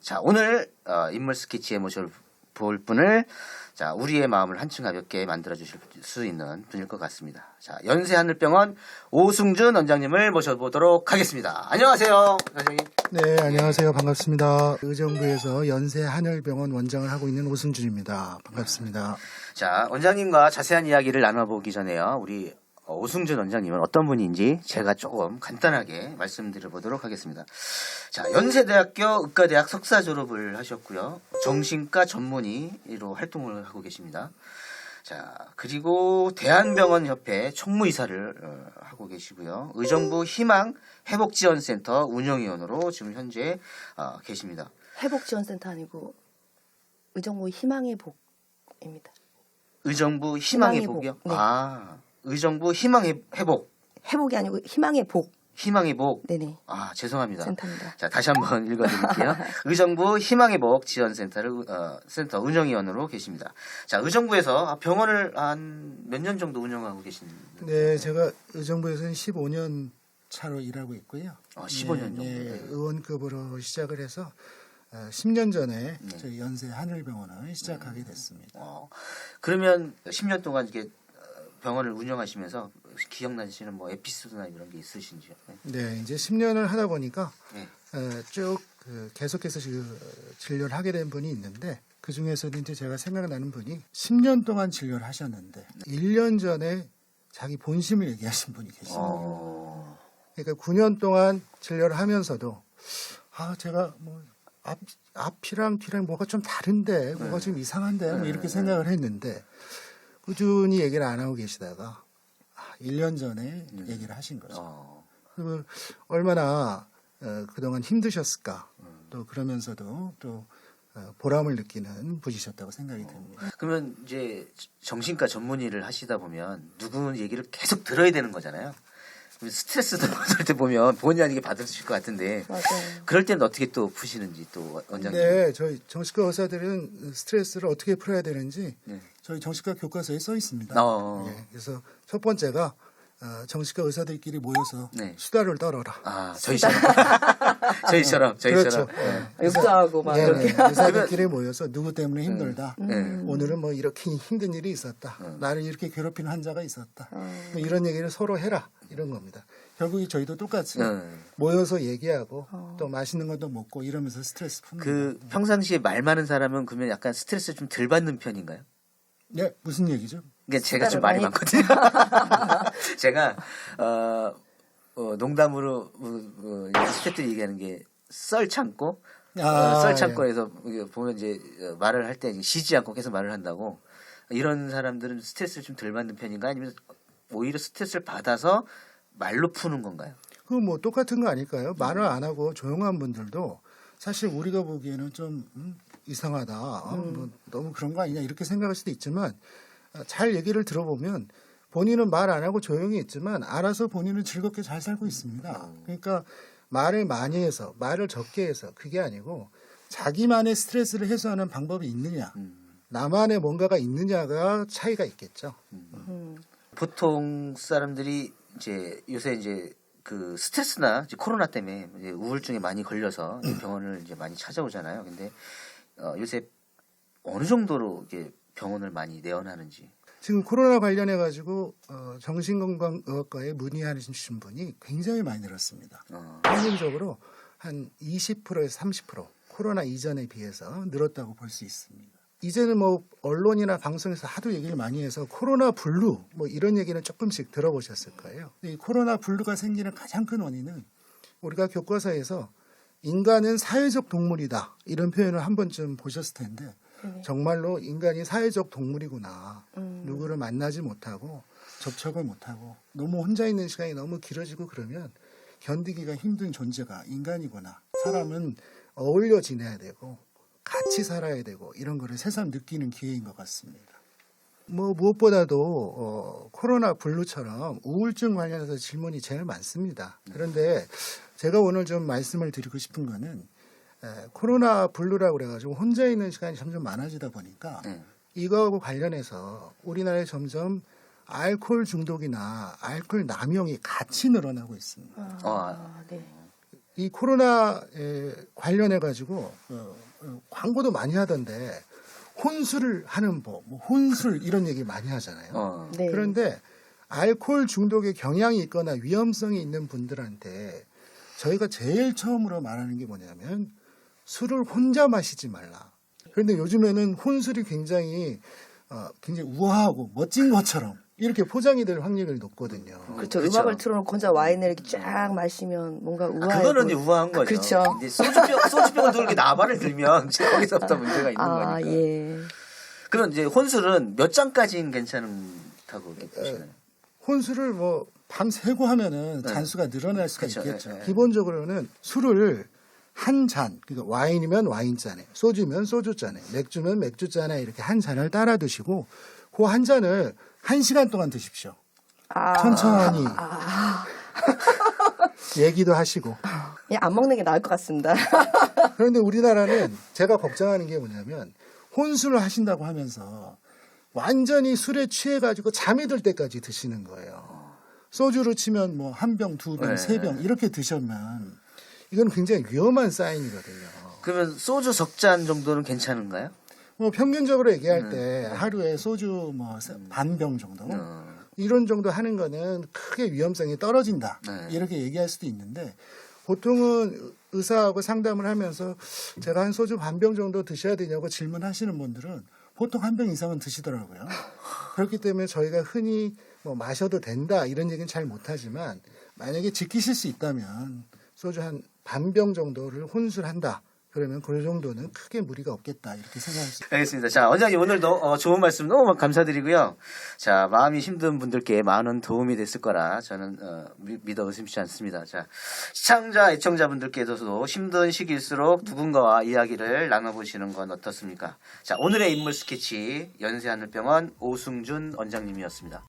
자, 오늘 인물 스케치에 모셔볼 분을 자, 우리의 마음을 한층 가볍게 만들어 주실 수 있는 분일 것 같습니다. 자, 연세하늘병원 오승준 원장님을 모셔보도록 하겠습니다. 안녕하세요, 원장님. 네, 안녕하세요. 반갑습니다. 의정부에서 연세하늘병원 원장을 하고 있는 오승준입니다. 반갑습니다. 자, 원장님과 자세한 이야기를 나눠보기 전에요. 우리 오승준 원장님은 어떤 분인지 제가 조금 간단하게 말씀드려 보도록 하겠습니다. 자, 연세대학교 의과대학 석사 졸업을 하셨고요. 정신과 전문의로 활동을 하고 계십니다. 자, 그리고 대한병원협회 총무이사를 하고 계시고요. 의정부 희망 회복지원센터 운영위원으로 지금 현재 계십니다. 회복지원센터 아니고 의정부 희망의 복입니다. 의정부 희망의 희망의 복이요? 복, 네. 아, 의정부 희망의 회복. 회복이 아니고 희망의 복. 희망의 복. 네네. 아, 죄송합니다. 센터입니다. 자, 다시 한번 읽어드릴게요. 의정부 희망의 복 지원센터를 센터 운영위원으로 계십니다. 자, 의정부에서 병원을 한 몇 년 정도 운영하고 계신가요? 네, 제가 의정부에서는 15년 차로 일하고 있고요. 15년 정도. 네, 의원급으로 시작을 해서 10년 전에 네. 저희 연세하늘병원을 시작하게 됐습니다. 그러면 10년 동안 이게 병원을 운영하시면서 기억나시는 뭐 에피소드나 이런 게 있으신지요? 네. 네, 이제 10년을 하다 보니까 네. 쭉 계속해서 진료를 하게 된 분이 있는데 그 중에서도 이제 제가 생각나는 분이 10년 동안 진료를 하셨는데 1년 전에 자기 본심을 얘기하신 분이 계십니다. 그러니까 9년 동안 진료를 하면서도 제가 뭐 앞이랑 뒤랑 뭐가 좀 다른데 뭐가 좀 이상한데 뭐 이렇게 생각을 했는데 꾸준히 얘기를 안 하고 계시다가 1년 전에 얘기를 하신 거죠. 그리고 얼마나 그동안 힘드셨을까 또 그러면서도 또 보람을 느끼는 분이셨다고 생각이 듭니다. 그러면 이제 정신과 전문의를 하시다 보면 누구 얘기를 계속 들어야 되는 거잖아요. 스트레스도 받을 때 보면 본의 아니게 받으실 것 같은데 맞아요. 그럴 때는 어떻게 또 푸시는지 또 원장님. 네, 저희 정신과 의사들은 스트레스를 어떻게 풀어야 되는지 네. 저희 정신과 교과서에 써 있습니다. 네. 그래서 첫 번째가 정신과 의사들끼리 모여서 네. 수다를 떨어라. 저희처럼. 그렇죠. 욕도하고 막 이렇게. 의사들끼리 모여서 누구 때문에 힘들다. 네. 오늘은 뭐 이렇게 힘든 일이 있었다. 나를 이렇게 괴롭히는 환자가 있었다. 뭐 이런 얘기를 서로 해라. 이런 겁니다. 결국 저희도 똑같이 모여서 얘기하고 또 맛있는 것도 먹고 이러면서 스트레스 풉니다. 그 평상시에 말 많은 사람은 그러면 약간 스트레스 좀 덜 받는 편인가요? 네, 무슨 얘기죠? 그러니까 제가 좀 말이 많거든요. 제가 농담으로 스태프들이 얘기하는 게 썰 참고 썰 참고에서 보면 이제 말을 할 때 쉬지 않고 계속 말을 한다고 이런 사람들은 스트레스를 좀 덜 받는 편인가 아니면 오히려 스트레스를 받아서 말로 푸는 건가요? 그 뭐 똑같은 거 아닐까요? 말을 안 하고 조용한 분들도 사실 우리가 보기에는 좀 이상하다. 뭐 너무 그런 거 아니냐 이렇게 생각할 수도 있지만 잘 얘기를 들어보면 본인은 말 안 하고 조용히 있지만 알아서 본인은 즐겁게 잘 살고 있습니다. 그러니까 말을 많이 해서 말을 적게 해서 그게 아니고 자기만의 스트레스를 해소하는 방법이 있느냐 나만의 뭔가가 있느냐가 차이가 있겠죠. 보통 사람들이 이제 요새 이제 그 스트레스나 이제 코로나 때문에 이제 우울증에 많이 걸려서 이제 병원을 이제 많이 찾아오잖아요. 근데 요새 어느 정도로 이게 병원을 많이 내원하는지. 지금 코로나 관련해 가지고 정신건강의학과에 문의하신 분이 굉장히 많이 늘었습니다. 평균적으로 한 20%에서 30% 코로나 이전에 비해서 늘었다고 볼 수 있습니다. 이제는 뭐 언론이나 방송에서 하도 얘기를 많이 해서 코로나 블루 뭐 이런 얘기는 조금씩 들어보셨을 거예요. 이 코로나 블루가 생기는 가장 큰 원인은 우리가 교과서에서 인간은 사회적 동물이다 이런 표현을 한 번쯤 보셨을 텐데 정말로 인간이 사회적 동물이구나. 누구를 만나지 못하고 접촉을 못하고 너무 혼자 있는 시간이 너무 길어지고 그러면 견디기가 힘든 존재가 인간이구나. 사람은 어울려 지내야 되고 같이 살아야 되고 이런 거를 새삼 느끼는 기회인 것 같습니다. 뭐 무엇보다도 코로나 블루처럼 우울증 관련해서 질문이 제일 많습니다. 그런데 제가 오늘 좀 말씀을 드리고 싶은 거는 코로나 블루라고 그래가지고 혼자 있는 시간이 점점 많아지다 보니까 이거하고 관련해서 우리나라에 점점 알코올 중독이나 알코올 남용이 같이 늘어나고 있습니다. 네. 이 코로나에 관련해 가지고 광고도 많이 하던데 혼술을 하는 법, 뭐 혼술 이런 얘기 많이 하잖아요. 네. 그런데 알코올 중독의 경향이 있거나 위험성이 있는 분들한테 저희가 제일 처음으로 말하는 게 뭐냐면 술을 혼자 마시지 말라. 그런데 요즘에는 혼술이 굉장히 우아하고 멋진 것처럼 이렇게 포장이 될 확률이 높거든요. 그렇죠. 그렇죠. 음악을 틀어놓고 혼자 와인을 이렇게 쫙 마시면 뭔가 우아해. 그거는 이제 우아한 거죠. 그렇죠. 근데 소주병을 들고 이렇게 나발을 들면 이제 거기서부터 문제가 있는 아, 거니까. 예. 그럼 이제 혼술은 몇 잔까지는 괜찮다고 보시나요? 혼술을 뭐 밤새고 하면은 잔수가 늘어날 수가 그쵸, 있겠죠. 예, 예. 기본적으로는 술을 한 잔, 그러니까 와인이면 와인잔에, 소주면 소주잔에, 맥주면 맥주잔에 이렇게 한 잔을 따라 드시고 그 한 잔을 1시간 동안 드십시오. 천천히 얘기도 하시고. 그냥 안 먹는 게 나을 것 같습니다. 그런데 우리나라는 제가 걱정하는 게 뭐냐면 혼술을 하신다고 하면서 완전히 술에 취해가지고 잠이 들 때까지 드시는 거예요. 소주로 치면 뭐 한 병, 두 병, 네. 세 병 이렇게 드시면 이건 굉장히 위험한 사인이거든요. 그러면 소주 석 잔 정도는 괜찮은가요? 뭐 평균적으로 얘기할 때 하루에 소주 뭐 반 병 정도 이런 정도 하는 거는 크게 위험성이 떨어진다. 네. 이렇게 얘기할 수도 있는데 보통은 의사하고 상담을 하면서 제가 한 소주 반 병 정도 드셔야 되냐고 질문하시는 분들은 보통 한 병 이상은 드시더라고요. 그렇기 때문에 저희가 흔히 뭐 마셔도 된다 이런 얘기는 잘 못하지만 만약에 지키실 수 있다면 소주 한 반 병 정도를 혼술한다. 그러면 그 정도는 크게 무리가 없겠다 이렇게 생각할 수 있습니다. 알겠습니다. 자, 원장님 오늘도 좋은 말씀 너무 감사드리고요. 자, 마음이 힘든 분들께 많은 도움이 됐을 거라 저는 믿어 의심치 않습니다. 자, 시청자, 애청자분들께서도 힘든 시기일수록 누군가와 이야기를 나눠보시는 건 어떻습니까? 자, 오늘의 인물 스케치 연세하늘병원 오승준 원장님이었습니다.